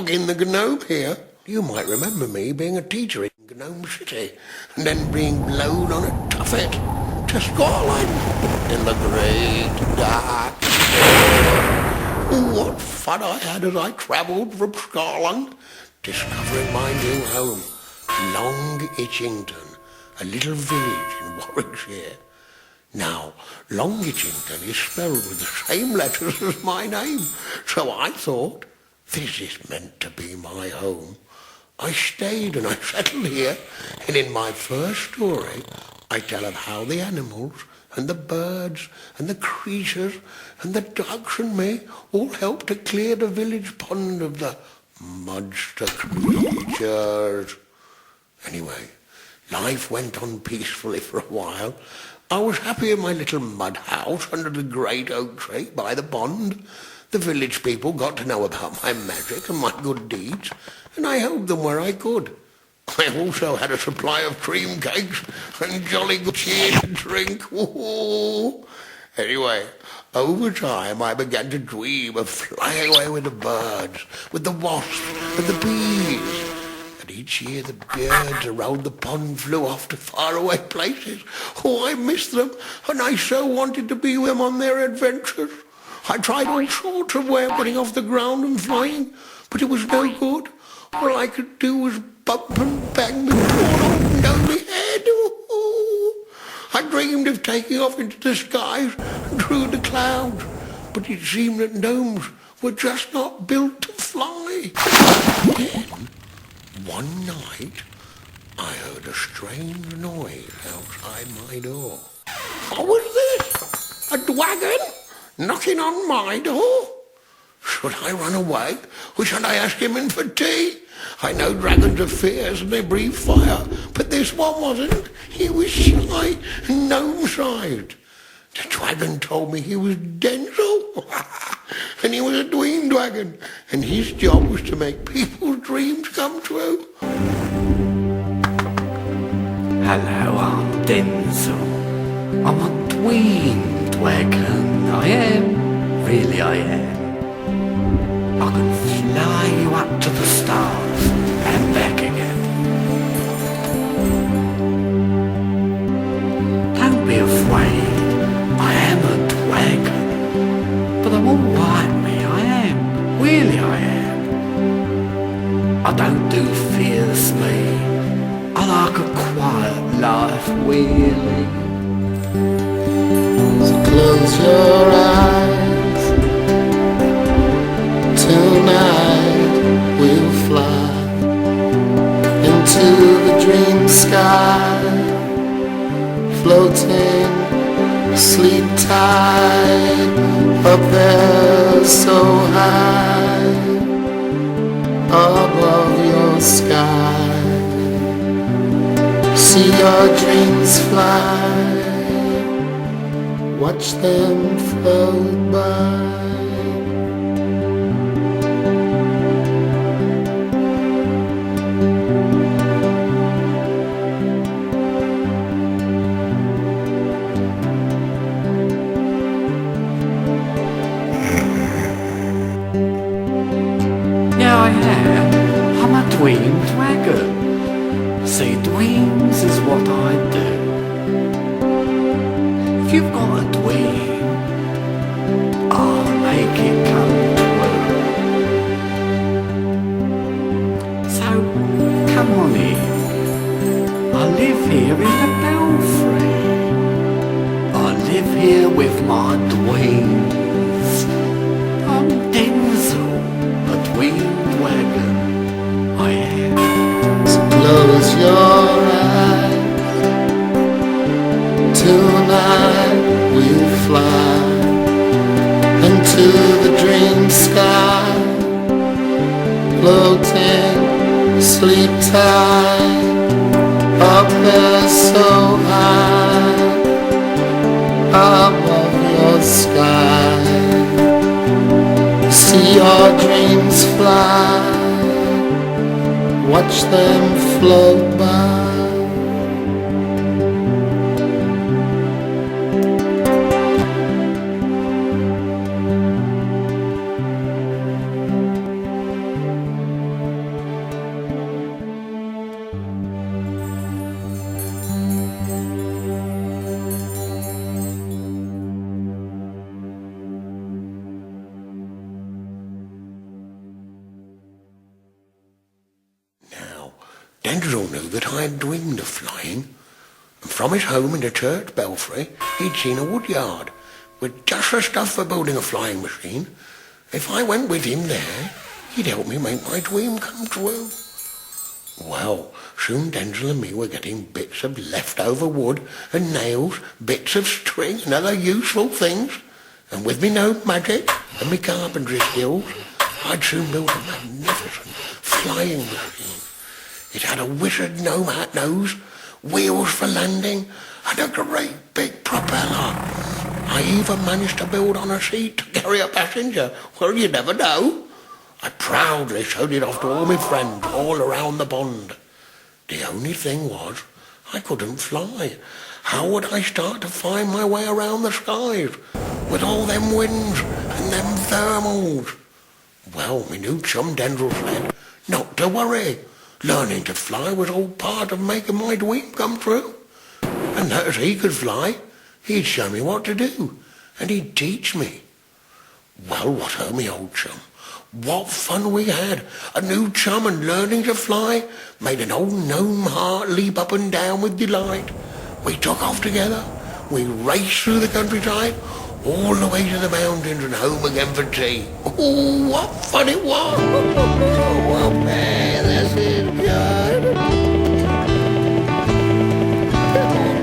Noggin the gnome here. You might remember me being a teacher in Gnome City and then being blown on a tuffet to Scotland in the great dark What fun I had as I travelled from Scotland, discovering my new home, Long Itchington, a little village in Warwickshire. Now, Long Itchington is spelled with the same letters as my name, so I thought, this is meant to be my home. I stayed and I settled here, and in my first story, I tell of how the animals and the birds and the creatures and the ducks and me all helped to clear the village pond of the monster creatures. Anyway, life went on peacefully for a while. I was happy in my little mud house under the great oak tree by the pond. The village people got to know about my magic and my good deeds, and I helped them where I could. I also had a supply of cream cakes and jolly good cheer to drink. Ooh. Anyway, over time I began to dream of flying away with the birds, with the wasps and the bees. And each year the birds around the pond flew off to faraway places. Oh, I missed them, and I so wanted to be with them on their adventures. I tried all sorts of ways of getting off the ground and flying, but it was no good. All I could do was bump and bang me torn off my head. Ooh. I dreamed of taking off into the skies and through the clouds, but it seemed that gnomes were just not built to fly. Then, one night, I heard a strange noise outside my door. What was this? A dragon knocking on my door? Should I run away, or should I ask him in for tea? I know dragons are fierce and they breathe fire, but this one wasn't. He was shy and gnome-sized. The dragon told me he was Denzel, and he was a dream dragon, and his job was to make people's dreams come true. Hello, I'm Denzel. I'm a dream dragon. I am. Really, I am. I can fly you up to the stars and back again. Don't be afraid, I am a dragon. But I'm alright, me, I am. Really, I am. I don't do fiercely. I like a quiet life, really. So close your eyes. Tonight we'll fly into the dream sky, floating sleep tight up there so high above your sky. See your dreams fly, watch them float by. I'm a dream dragon. See, dreams is what I do. If you've got a dream, I'll make it come true. So, come on in. I live here in the belfry. I live here with my dreams. I'm Denzel, a dream dragon. I am. So close your eyes. Tonight we'll fly into the dream sky, floating sleep tight up there so high above your sky. See your dreams fly, watch them float by. Denzil knew that I had dreamed of flying, and from his home in the church belfry he'd seen a wood yard with just the stuff for building a flying machine. If I went with him there, he'd help me make my dream come true. Well, soon Denzil and me were getting bits of leftover wood and nails, bits of string and other useful things, and with me no magic and me carpentry skills, I'd soon built a magnificent flying machine. It had a wizard gnome hat nose, wheels for landing, and a great big propeller. I even managed to build on a seat to carry a passenger. Well, you never know. I proudly showed it off to all my friends all around the pond. The only thing was, I couldn't fly. How would I start to find my way around the skies with all them winds and them thermals? Well, me new chum Denzil said, not to worry. Learning to fly was all part of making my dream come true. And that as he could fly, he'd show me what to do, and he'd teach me. Well, what o' me old chum? What fun we had! A new chum and learning to fly made an old gnome heart leap up and down with delight. We took off together. We raced through the countryside, all the way to the mountains and home again for tea. Oh, what fun it was! Oh, man, this is good! Oh,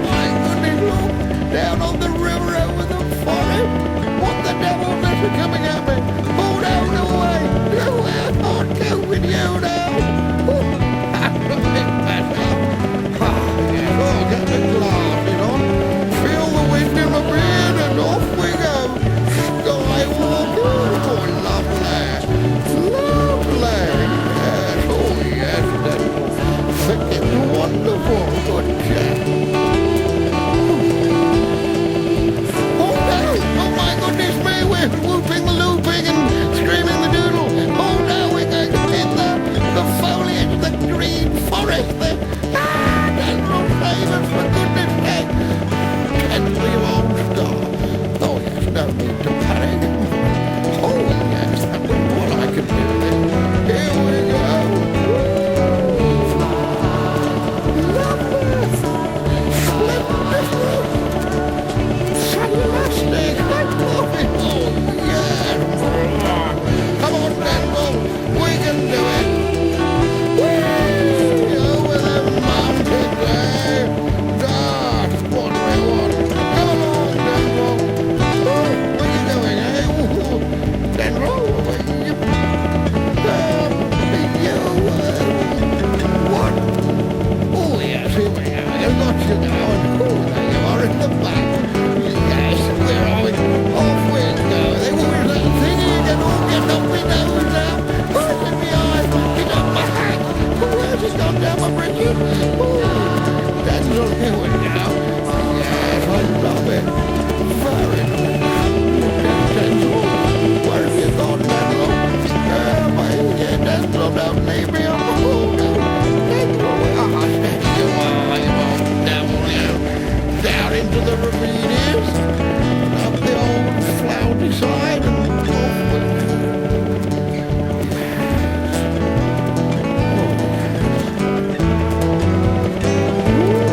my goodness, look! Down on the river over the forest! What the devil is coming at me? Oh, no, no way! No way! I can't go with you now! Oh, I'm a bit better. Ah, yes, oh, get the glasses on. Feel the wind in my beard and off we go. Skywalker! Oh, lovely! Lovely! Yes, oh, yes, that's freaking wonderful. Good chap. Oh, no! Oh, my goodness me! We're whooping the looping and screaming the doodle. Oh, no! We're going to hit the foliage, the green forest. Denzil, save us, for goodness sake! Gently, you old star. Oh, yes, no need to panic. Oh, yes, that was what I could do then. Here we go. Lovely. Splendid. Fantastic. I love it. Oh, yes. Come on, Denzil. We can do it. Over the mountain there. That's what we want. Come along, Denzil. Oh, where you going, eh? Denzil, what? Oh, yes, here we are. I've got you now. Oh, there you are in the back. Yes, we're off we go. They were that thingy again. Oh, get up my nose now. Oh, it's in my eyes. Get up my hat. Oh, where's it gone down my bridges? Oh, Denzil, here we go. Yes, I love it. Very nice. Denzil, where have you gone, Denzil? Yeah, Denzil, don't leave me on the floor now. Denzil, there you are, you old devil, you. Down into the ravines, up the old floundy side, and off we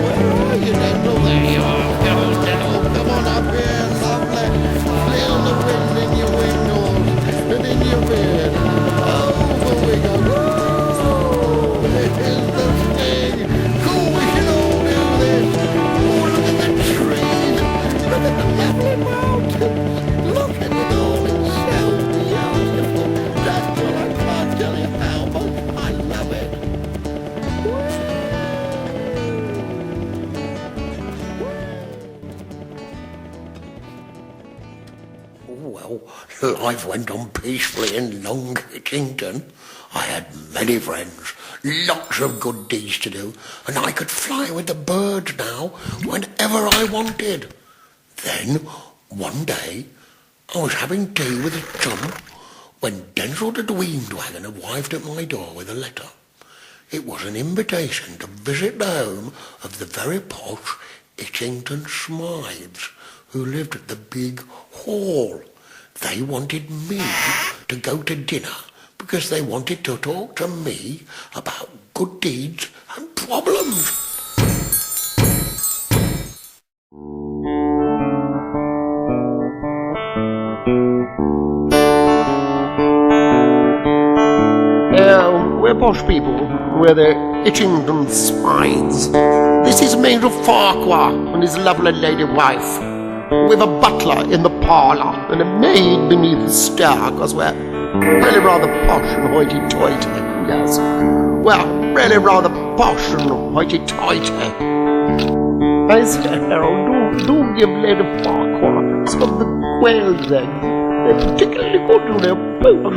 Where are you, Denzil? There you are. Come on up here, lovely. Feel the wind in your windows and in your beard. Over we go. Woo! It is the thing. Cool, we should all do this. Oh, look at the trees. Look at the lovely mountains. Look at it all. It's so beautiful. Denzil, I can't tell you how much I love it. Well, life went on peacefully in Long Hitchington. I had many friends, lots of good deeds to do, and I could fly with the birds now whenever I wanted. Then, one day, I was having tea with a chum when Denzil the Dweendwagon arrived at my door with a letter. It was an invitation to visit the home of the very posh Hitchington Smythes, who lived at the big hall. They wanted me to go to dinner because they wanted to talk to me about good deeds and problems. We're posh people. We're the Itchington Spies. This is Major Farquhar and his lovely lady wife. We've a butler in the parlour and a maid beneath the stair, because we're really rather posh and hoity-toity. Yes. Well, really rather posh and hoity-toity. I say, Harold, do give Lady Farquhar some of the quail's eggs. They're particularly good, you know.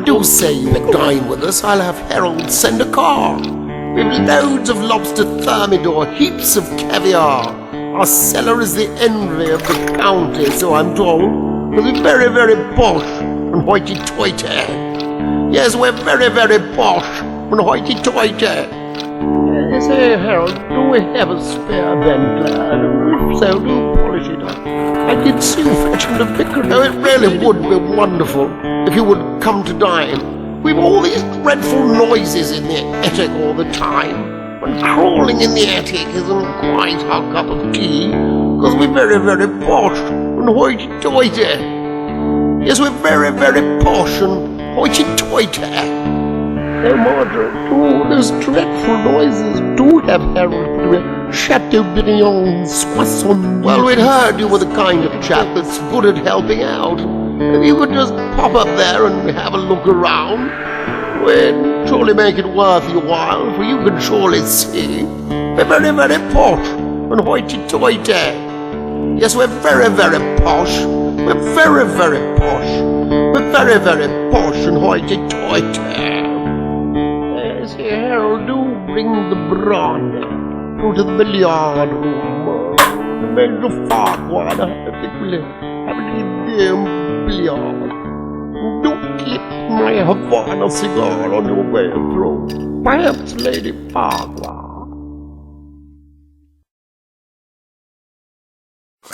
Do say you will dine with us. I'll have Harold send a car. We've loads of lobster thermidor, heaps of caviar. Our cellar is the envy of the county, so I'm told. We're very, very posh and hoity-toity. Yes, we're very, very posh and hoity-toity. Say, Harold, do we have a spare Ventler? If so, do polish it up. I did see you fetching the vicar. Oh, it really would be wonderful if you would come to dine. We've all these dreadful noises in the attic all the time. And crawling in the attic isn't quite our cup of tea, because we're very, very posh and hoity-toity. Yes, we're very, very posh and hoity-toity. Oh, Margaret, all those dreadful noises do have Harold to a Chateaubriand soissons. Well, we'd heard you were the kind of chap that's good at helping out. If you could just pop up there and have a look around, we'd surely make it worth your while, for you can surely see we're very, very posh and hoity-toity. Yes, we're very, very posh. We're very, very posh. We're very, very posh and hoity-toity. Harold, do bring the brandy to the billiard room. Major Farquhar, I think we'll have a little game billiard. Do keep my Havana cigar on your way through. Perhaps Lady Farquhar.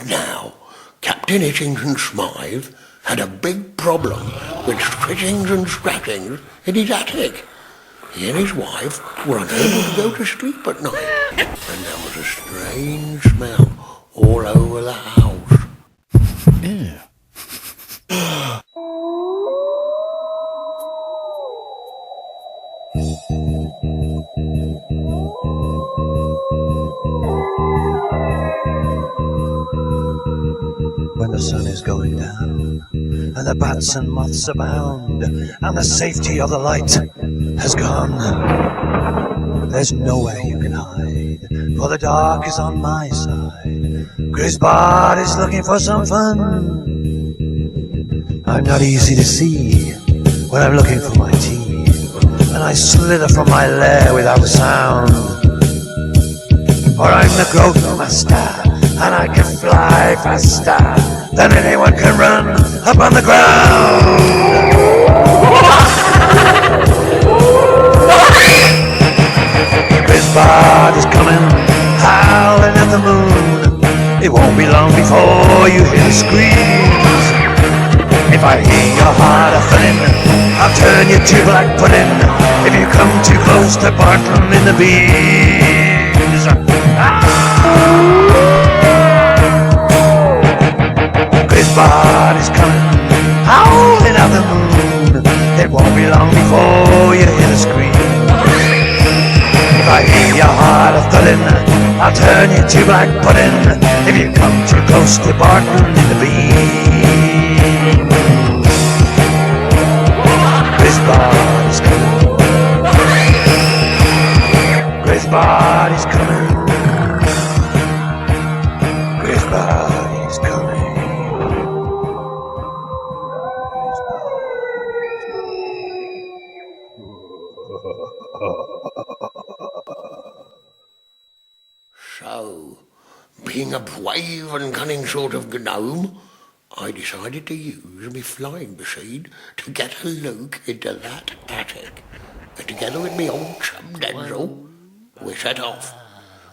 Now, Captain Itchington Smythe had a big problem with scratchings and scratchings in his attic. He and his wife were unable to go to sleep at night, and there was a strange smell all over the house. Yeah. When the sun is going down, and the bats and moths abound, and the safety of the light has gone, there's nowhere you can hide, for the dark is on my side. Grisbard is looking for some fun. I'm not easy to see when I'm looking for my tea, and I slither from my lair without a sound. For I'm the growth master, and I can fly faster than anyone can run up on the ground. Grisbard is coming, howling at the moon. It won't be long before you hear the screams. If I hear your heart a-thudding, I'll turn you to black pudding if you come too close to Barton in the beams. Grisbard is coming, howling at the moon. It won't be long before you hear the scream. If I hear your heart a-thudding, I'll turn you to black pudding if you come too close to Barton in the beam. Grisbard is coming. Grisbard is coming. Grisbard is coming. So, being a brave and cunning sort of gnome, I decided to use my flying machine to get a look into that attic. And together with me old chum Denzel, we set off.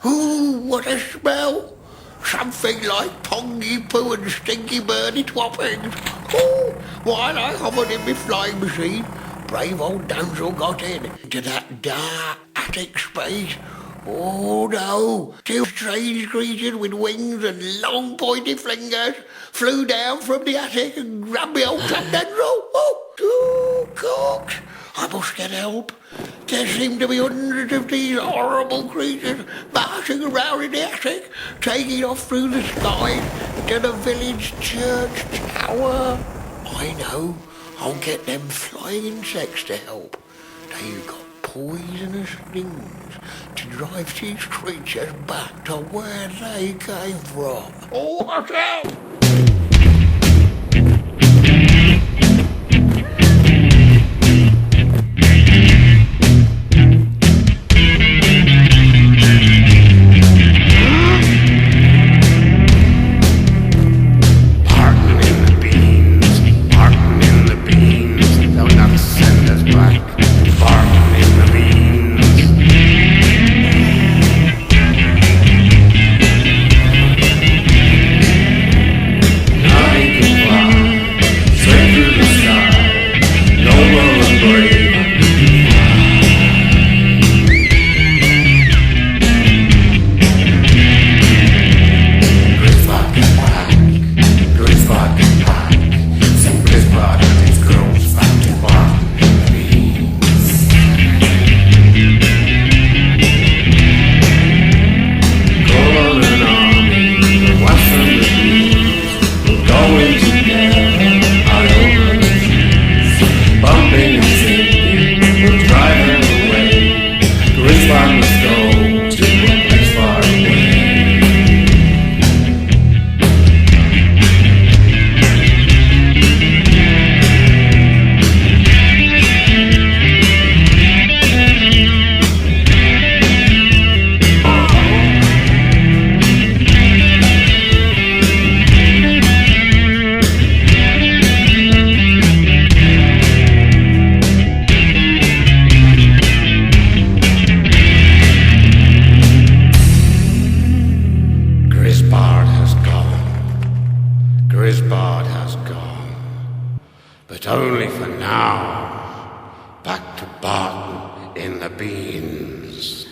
Ooh, what a smell! Something like pongy poo and stinky birdie twoppings. Ooh, while I hovered in my flying machine, brave old Denzel got into that dark attic space Oh no, two strange creatures with wings and long pointy fingers flew down from the attic and grabbed me old top dead row. Oh, cooks, I must get help. There seem to be hundreds of these horrible creatures marching around in the attic, taking off through the sky to the village church tower. I know, I'll get them flying insects to help. They've got poisonous stings to drive these creatures back to where they came from. Oh, watch out! Grisbard has gone, but only for now. Back to Barton in the beans.